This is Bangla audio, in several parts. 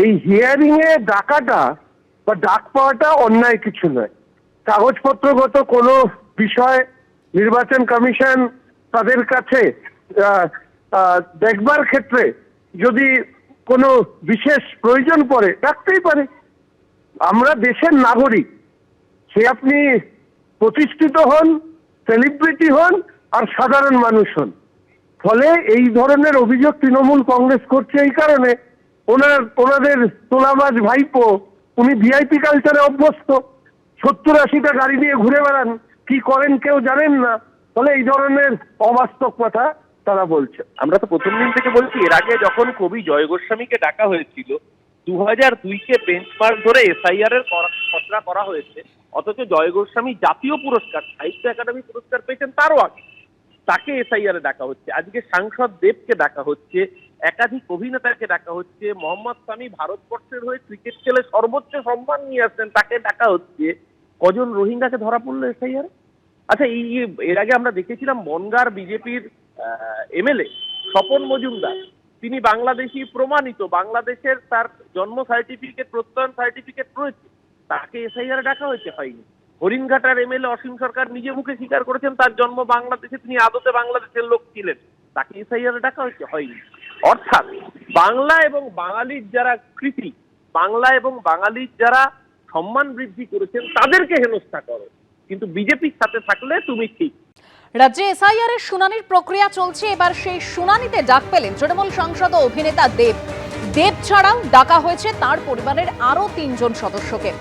এই হিয়ারিং এ ডাকাটা বা ডাক পাওয়াটা অন্যায় কিছু নয়। কাগজপত্রগত কোনো বিষয় নির্বাচন কমিশন তাদের কাছে দেখবার ক্ষেত্রে যদি কোনো বিশেষ প্রয়োজন পড়ে ডাকতেই পারে। আমরা দেশের নাগরিক, সে আপনি প্রতিষ্ঠিত হন, সেলিব্রিটি হন আর সাধারণ মানুষ হন। ফলে এই ধরনের অভিযোগ তৃণমূল কংগ্রেস করছে এই কারণে ওনাদের তোলাবাজ ভাইপো উনি ভিআইপি কালচারে অভ্যস্ত, 70-80টা গাড়ি নিয়ে ঘুরে বেড়ান, কি করেন কেউ জানেন না। ফলে এই ধরনের অবাস্তব কথা তারা বলছে। আমরা তো প্রথম দিন থেকে বলছি, এর আগে যখন কবি জয় গোস্বামীকে ডাকা হয়েছিল 2002-কে বেঞ্চমার্ক ধরে এসআইআর এর খসড়া করা হয়েছে, অথচ জয় গোস্বামী জাতীয় পুরস্কার সাহিত্য একাডেমি পুরস্কার পেয়েছেন তারও আগে, তাকে এসআইআর এ ডাকা হচ্ছে। আজকে সাংসদ দেবকে ডাকা হচ্ছে, একাধিক অভিনেতাকে ডাকা হচ্ছে, মোহাম্মদ শামি ভারতবর্ষের হয়ে ক্রিকেট খেলে সর্বোচ্চ সম্মান নিয়ে আসছেন, তাকে ডাকা হচ্ছে। কজন রোহিঙ্গাকে ধরা পড়লো এসআইআর? আচ্ছা, এর আগে আমরা দেখেছিলাম বনগাঁর বিজেপির এমএলএ স্বপন মজুমদার, তিনি বাংলাদেশি প্রমাণিত, বাংলাদেশের তার জন্ম সার্টিফিকেট, প্রত্যয়ন সার্টিফিকেট রয়েছে, তাকে এসআইআর ডাকা হয়েছে, হয়নি। হরিণঘাটার এমএলএ অসীম সরকার নিজে মুখে স্বীকার করেছেন তার জন্ম বাংলাদেশে, তিনি আদতে বাংলাদেশের লোক ছিলেন, তাকে এসআইআর ডাকা হয়েছে, হয়নি। অর্থাৎ বাংলা এবং বাঙালির যারা কৃতি, বাংলা এবং বাঙালির যারা সম্মান বৃদ্ধি করেছেন তাদেরকে হেনস্থা করো, কিন্তু বিজেপির সাথে থাকলে তুমি ঠিক। রাজ্যে এসআইআর এর শুনানির প্রক্রিয়া চলছে। এবার সেই শুনানিতে ডাক পেলেন তৃণমূল সাংসদ ও অভিনেতা দেব ছাড়াও ডাকা হয়েছে তার পরিবারের আরো 3 জন সদস্যকে।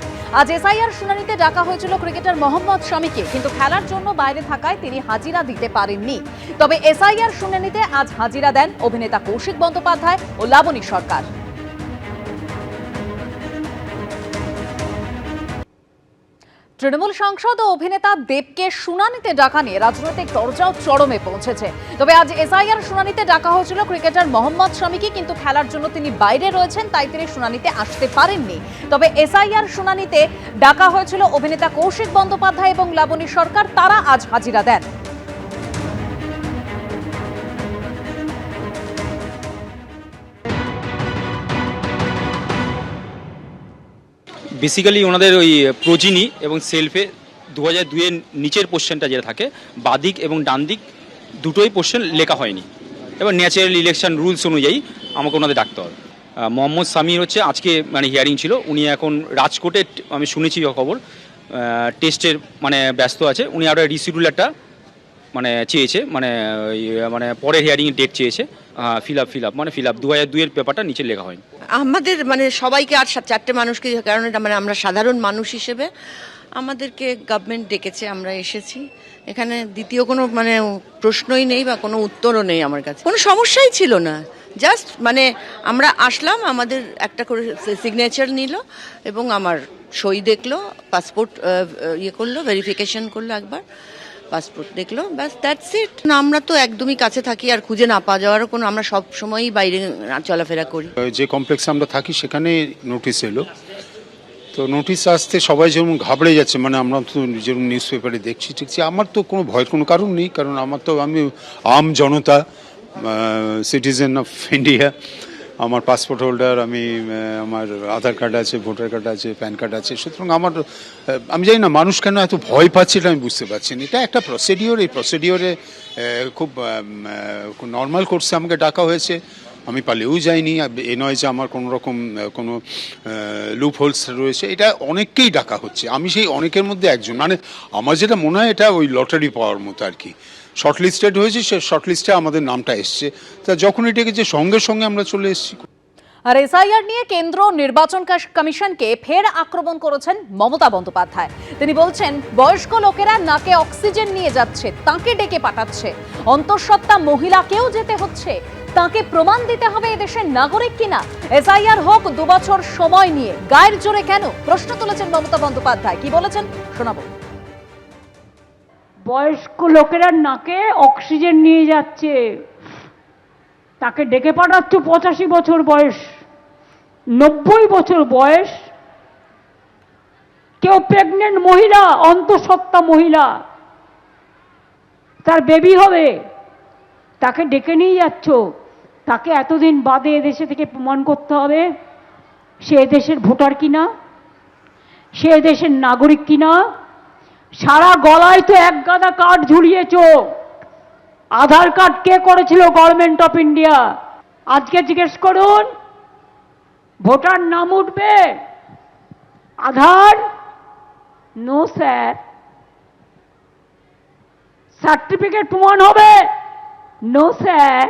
আজ এসআইআর শুনানিতে ডাকা হয়েছিল ক্রিকেটার মোহাম্মদ শামিকে, কিন্তু খেলার জন্য বাইরে থাকায় তিনি হাজিরা দিতে পারেননি। তবে এসআইআর শুনানিতে আজ হাজিরা দেন অভিনেতা কৌশিক বন্দ্যোপাধ্যায় ও লাবণী সরকার। তৃণমূল সাংসদ ও অভিনেতা দেবকে শুনানিতে ডাকা নিয়ে রাজনৈতিক দরজাও চরমে পৌঁছেছে। তবে আজ এসআইআর শুনানিতে ডাকা হয়েছিল ক্রিকেটার মোহাম্মদ শামিকে, কিন্তু খেলার জন্য তিনি বাইরে রয়েছেন, তাই তিনি শুনানিতে আসতে পারেননি। তবে এসআইআর শুনানিতে ডাকা হয়েছিল অভিনেতা কৌশিক বন্দ্যোপাধ্যায় এবং লাবণী সরকার, তারা আজ হাজিরা দেন। বেসিক্যালি ওনাদের ওই প্রোজিনি এবং সেলফে 2002-এর নিচের পোর্শনটা যেটা থাকে, বাদিক এবং ডান দিক দুটোই পোর্শন লেখা হয়নি। এবার ন্যাচারাল ইলেকশন রুলস অনুযায়ী আমাকে ওনাদের ডাকতে হবে। মোহাম্মদ শামির হচ্ছে আজকে মানে হিয়ারিং ছিল, উনি এখন রাজকোটে আমি শুনেছি খবর টেস্টের মানে ব্যস্ত আছে। উনি আরও রিশিডিউল একটা মানে চেয়েছে, মানে পরের হিয়ারিং ডেট চেয়েছে। ফিল আপ 2002-এর পেপারটা নিচে লেখা হয়নি। আমাদের মানে সবাইকে আর 4টে মানুষকে, কারণে মানে আমরা সাধারণ মানুষ হিসেবে আমাদেরকে গভর্নমেন্ট ডেকেছে, আমরা এসেছি। এখানে দ্বিতীয় কোনো মানে প্রশ্নই নেই বা কোনো উত্তরও নেই, আমার কাছে কোনো সমস্যাই ছিল না। জাস্ট মানে আমরা আসলাম, আমাদের একটা করে সিগনেচার নিল এবং আমার সই দেখলো, পাসপোর্ট করলো, ভেরিফিকেশন করলো, একবার পাসপোর্ট দেখলো, ব্যাস, দ্যাটস ইট। আমরা তো একদমই কাছে থাকি, আর খুঁজে না পাওয়া যাওয়ার কোনো, আমরা সব সময়ই বাইরে চলাফেরা করি। যে কমপ্লেক্সে আমরা থাকি সেখানে নোটিশ এলো, তো নোটিশ আসতে সবাই যেমন ঘাবড়ে যাচ্ছে, মানে আমরা তো যেমন নিউজ পেপারে দেখছি ঠিকছি। আমার তো কোনো ভয়ের কোনো কারণ নেই, কারণ আমি আম জনতা, সিটিজেন অফ ইন্ডিয়া, আমার পাসপোর্ট হোল্ডার, আমার আধার কার্ড আছে, ভোটার কার্ড আছে, প্যান কার্ড আছে। সুতরাং আমি জানি না মানুষ কেন এত ভয় পাচ্ছে, এটা আমি বুঝতে পারছি না। এটা একটা প্রসিডিওর, এই প্রসিডিওরে খুব নর্মাল কোর্সে আমাকে ডাকা হয়েছে, আমি পালিয়েও যাইনি। এ নয় যে আমার কোনো রকম কোনো লুপ হোলস রয়েছে, এটা অনেককেই ডাকা হচ্ছে, আমি সেই অনেকের মধ্যে একজন। মানে আমার যেটা মনে হয় এটা ওই লটারি পাওয়ার মতো আর কি। শর্টলিস্টেড হয়েছে, সে শর্টলিস্টে আমাদের নামটা এসছে, তা যখন এটাকে যে সঙ্গে সঙ্গে আমরা চলে এসেছি। আর এসআইআর নিয়ে কেন্দ্র নির্বাচন কমিশনকে ফের আক্রমণ করেছেন মমতা বন্দ্যোপাধ্যায়। তিনি বলছেন, বয়স্ক লোকেরা নাকে অক্সিজেন নিয়ে যাচ্ছে, তাকে ডেকে পাঠাচ্ছে, অন্তঃসত্ত্বা মহিলাকেও যেতে হচ্ছে, তাকে প্রমাণ দিতে হবে এদেশের নাগরিক কিনা। এসআইআর হোক 2 বছর সময় নিয়ে, গায়ের জোরে কেন, প্রশ্ন তুলেছেন মমতা বন্দ্যোপাধ্যায়। কি বলেছেন শোনাবো। বয়স্ক লোকেরা নাকে অক্সিজেন নিয়ে যাচ্ছে, তাকে ডেকে পাঠাচ্ছ। 85 বছর বয়স, 90 বছর বয়স, কেউ প্রেগনেন্ট মহিলা, অন্তঃসত্ত্বা মহিলা, তার বেবি হবে, তাকে ডেকে নিয়ে যাচ্ছ। তাকে এতদিন বাদে এদেশে থেকে প্রমাণ করতে হবে সে দেশের ভোটার কিনা, সে দেশের নাগরিক কিনা? সারা গলায় তো এক গাদা কার্ড ঝুলিয়েছ। আধার কার্ড কে করেছিল? Government of India. আজকে জিজ্ঞেস করুন, ভোটার নাম উঠবে, আধার? No sir. সার্টিফিকেট প্রমাণ হবে? No sir.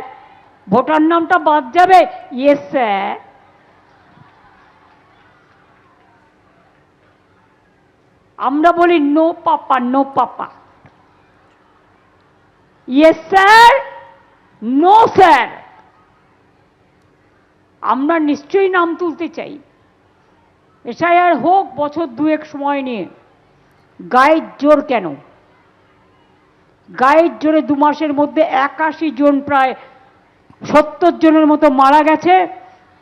ভোটার নামটা বাদ যাবে? Yes sir. আমরা বলি no papa, no papa. Yes sir, no sir. আমরা নিশ্চয়ই নাম তুলতে চাই। এসআইআর হোক বছর দুয়েক সময় নিয়ে। গায়ের জোর কেন? গায়ের জোরে 2 মাসের মধ্যে 81 জন, প্রায় 70 জনের মতো মারা গেছে।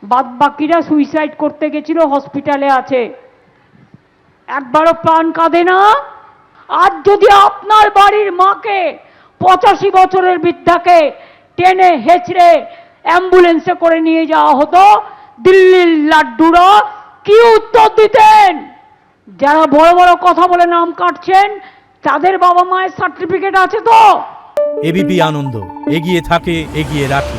বাদ বাকিরা সুইসাইড করতে গেছিল, হসপিটালে আছে। একবারও প্রাণ কাঁদে না? আজ যদি আপনার বাড়ির মাকে, 85 বছরের বৃদ্ধাকে টেনে হেঁচড়ে অ্যাম্বুলেন্সে করে নিয়ে যাওয়া হতো, দিল্লির লাড্ডুরা কি উত্তর দিতেন? যারা বড় বড় কথা বলে নাম কাটছেন, তাদের বাবা মায়ের সার্টিফিকেট আছে তো? এবিপি আনন্দ, এগিয়ে থাকে, এগিয়ে রাখে।